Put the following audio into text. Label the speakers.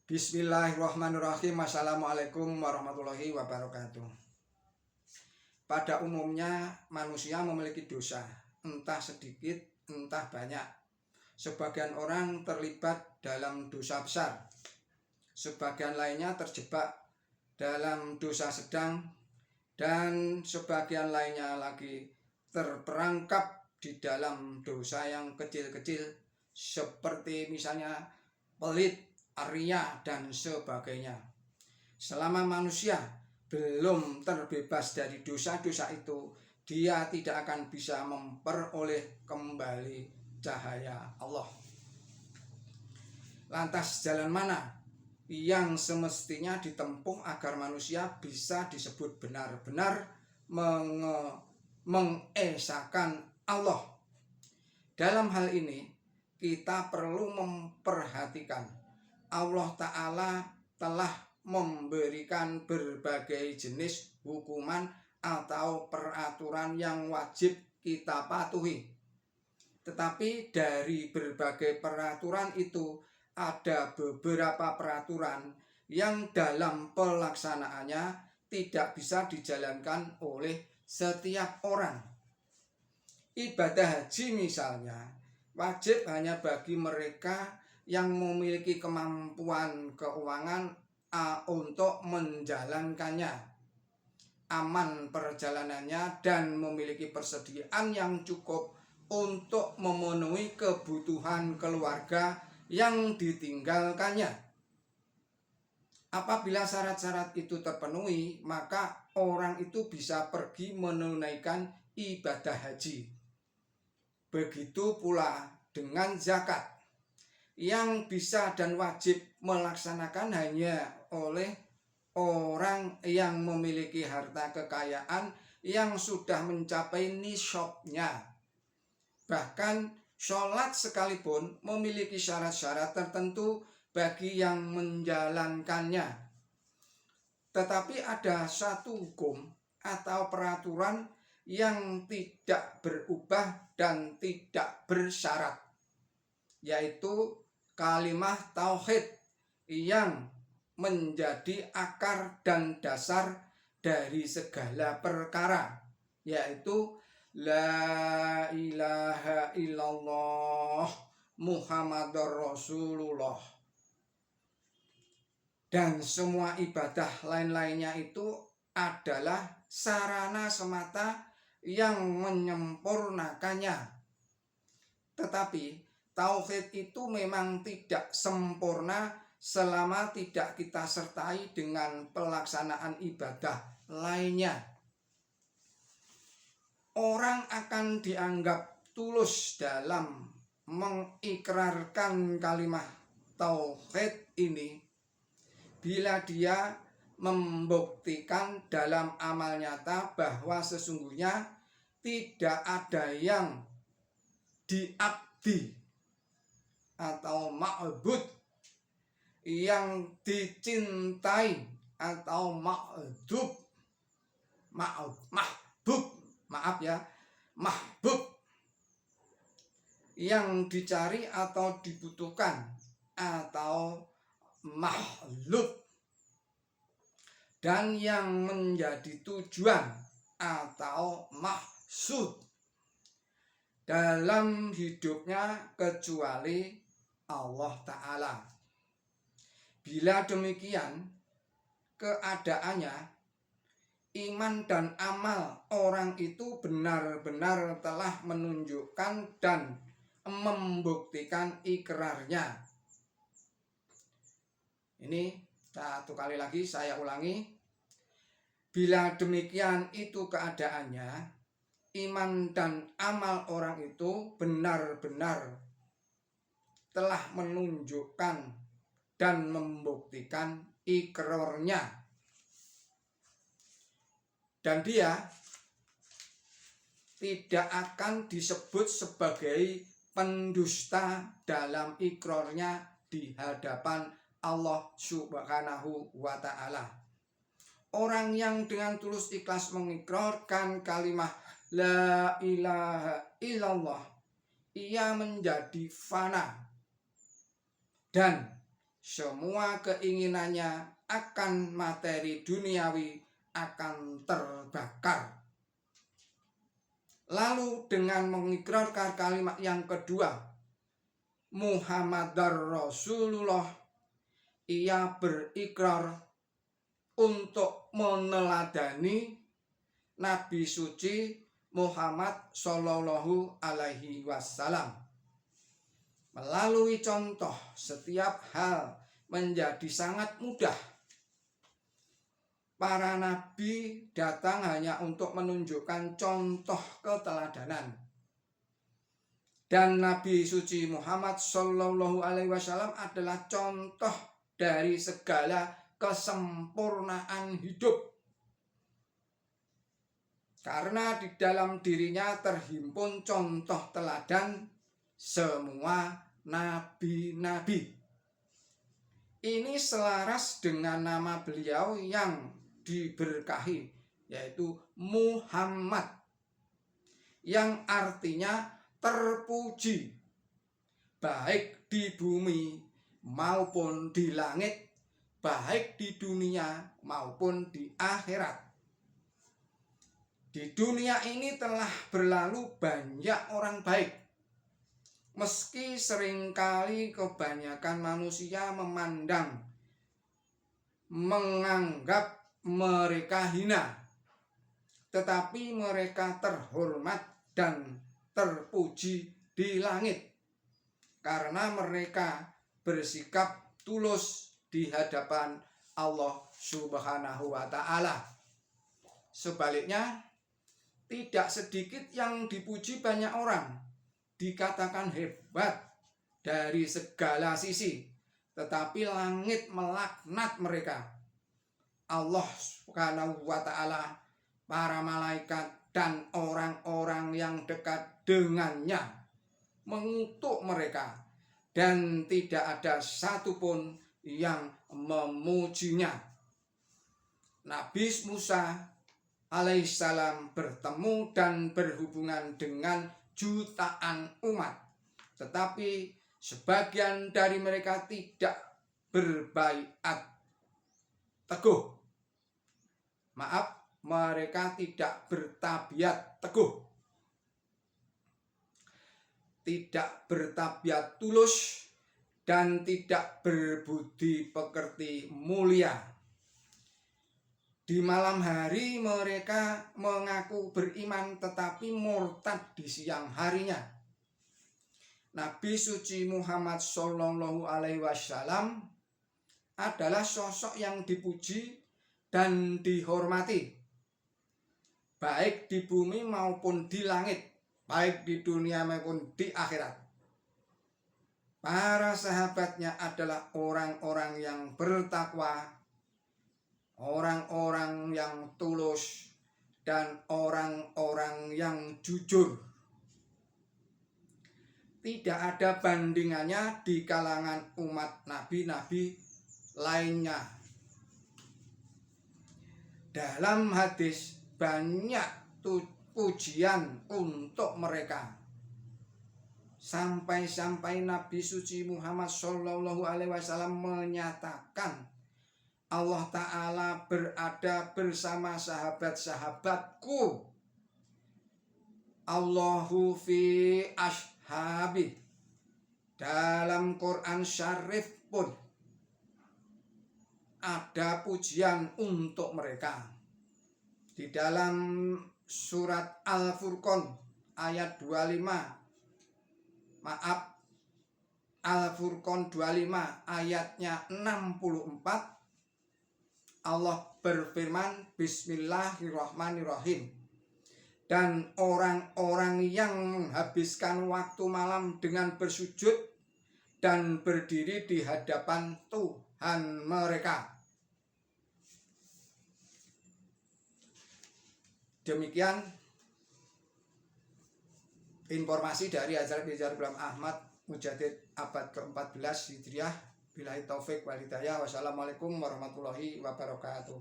Speaker 1: Bismillahirrahmanirrahim. Assalamualaikum warahmatullahi wabarakatuh. Pada umumnya manusia memiliki dosa, entah sedikit, entah banyak. Sebagian orang terlibat dalam dosa besar, sebagian lainnya terjebak dalam dosa sedang, dan sebagian lainnya lagi terperangkap di dalam dosa yang kecil-kecil, seperti misalnya pelit, ria, dan sebagainya. Selama manusia belum terbebas dari dosa-dosa itu, dia tidak akan bisa memperoleh kembali cahaya Allah. Lantas jalan mana yang semestinya ditempuh agar manusia bisa disebut benar-benar mengesahkan Allah? Dalam hal ini kita perlu memperhatikan Allah Ta'ala telah memberikan berbagai jenis hukuman atau peraturan yang wajib kita patuhi. Tetapi dari berbagai peraturan itu ada beberapa peraturan yang dalam pelaksanaannya tidak bisa dijalankan oleh setiap orang. Ibadah haji misalnya wajib hanya bagi mereka yang memiliki kemampuan keuangan untuk menjalankannya, aman perjalanannya, dan memiliki persediaan yang cukup untuk memenuhi kebutuhan keluarga yang ditinggalkannya. Apabila syarat-syarat itu terpenuhi, maka orang itu bisa pergi menunaikan ibadah haji. Begitu pula dengan zakat, yang bisa dan wajib melaksanakan hanya oleh orang yang memiliki harta kekayaan yang sudah mencapai nisabnya. Bahkan sholat sekalipun memiliki syarat-syarat tertentu bagi yang menjalankannya. Tetapi ada satu hukum atau peraturan yang tidak berubah dan tidak bersyarat, yaitu kalimat tauhid yang menjadi akar dan dasar dari segala perkara, yaitu la ilaha illallah Muhammadur Rasulullah. Dan semua ibadah lain-lainnya itu adalah sarana semata yang menyempurnakannya. Tetapi tauhid itu memang tidak sempurna selama tidak kita sertai dengan pelaksanaan ibadah lainnya. Orang akan dianggap tulus dalam mengikrarkan kalimat tauhid ini bila dia membuktikan dalam amal nyata bahwa sesungguhnya tidak ada yang diabdi atau ma'bud, yang dicintai atau mahbub, yang dicari atau dibutuhkan, atau makhluk, dan yang menjadi tujuan atau maksud dalam hidupnya kecuali Allah Ta'ala. Bila demikian keadaannya, iman dan amal orang itu benar-benar telah menunjukkan dan membuktikan ikrarnya. Ini satu kali lagi saya ulangi. Bila demikian itu keadaannya, iman dan amal orang itu benar-benar telah menunjukkan dan membuktikan ikrarnya, dan dia tidak akan disebut sebagai pendusta dalam ikrarnya di hadapan Allah Subhanahu wa Ta'ala. Orang yang dengan tulus ikhlas mengikrarkan kalimat la ilaha illallah, ia menjadi fana dan semua keinginannya akan materi duniawi akan terbakar. Lalu dengan mengikrarkan kalimat yang kedua, Muhammadar Rasulullah, ia berikrar untuk meneladani Nabi suci Muhammad Shallallahu Alaihi Wasallam. Melalui contoh, setiap hal menjadi sangat mudah. Para nabi datang hanya untuk menunjukkan contoh keteladanan. Dan Nabi suci Muhammad Shallallahu Alaihi Wasallam adalah contoh dari segala kesempurnaan hidup. Karena di dalam dirinya terhimpun contoh teladan semua nabi-nabi. Ini selaras dengan nama beliau yang diberkahi, yaitu Muhammad, yang artinya terpuji, baik di bumi maupun di langit, baik di dunia maupun di akhirat. Di dunia ini telah berlalu banyak orang baik, meski seringkali kebanyakan manusia menganggap mereka hina, tetapi mereka terhormat dan terpuji di langit karena mereka bersikap tulus di hadapan Allah Subhanahu wa Ta'ala. Sebaliknya, tidak sedikit yang dipuji banyak orang, dikatakan hebat dari segala sisi, tetapi langit melaknat mereka. Allah Subhanahu wa Ta'ala, para malaikat, dan orang-orang yang dekat dengannya mengutuk mereka, dan tidak ada satupun yang memujinya. Nabi Musa alaihissalam bertemu dan berhubungan dengan jutaan umat, tetapi sebagian dari mereka tidak berbaiat teguh. Mereka tidak bertabiat teguh, tidak bertabiat tulus, dan tidak berbudi pekerti mulia. Di malam hari mereka mengaku beriman tetapi murtad di siang harinya. Nabi suci Muhammad Shallallahu Alaihi Wasallam adalah sosok yang dipuji dan dihormati, baik di bumi maupun di langit, baik di dunia maupun di akhirat. Para sahabatnya adalah orang-orang yang bertakwa, orang-orang yang tulus, dan orang-orang yang jujur. Tidak ada bandingannya di kalangan umat nabi-nabi lainnya. Dalam hadis banyak pujian untuk mereka, sampai-sampai Nabi suci Muhammad Shallallahu Alaihi Wasallam menyatakan, Allah Ta'ala berada bersama sahabat-sahabatku. Allahu fi ashabi. Dalam Quran Syarif pun ada pujian untuk mereka. Di dalam surat Al-Furqan ayat 25, Al-Furqan 25 ayatnya 64, Allah berfirman, Bismillahirrahmanirrahim. Dan orang-orang yang menghabiskan waktu malam dengan bersujud dan berdiri di hadapan Tuhan mereka. Demikian informasi dari Hazrat Mirza Ghulam Ahmad Mujaddid abad ke-14 Hijriah. Billahi taufik wal hidayah. Wassalamualaikum warahmatullahi wabarakatuh.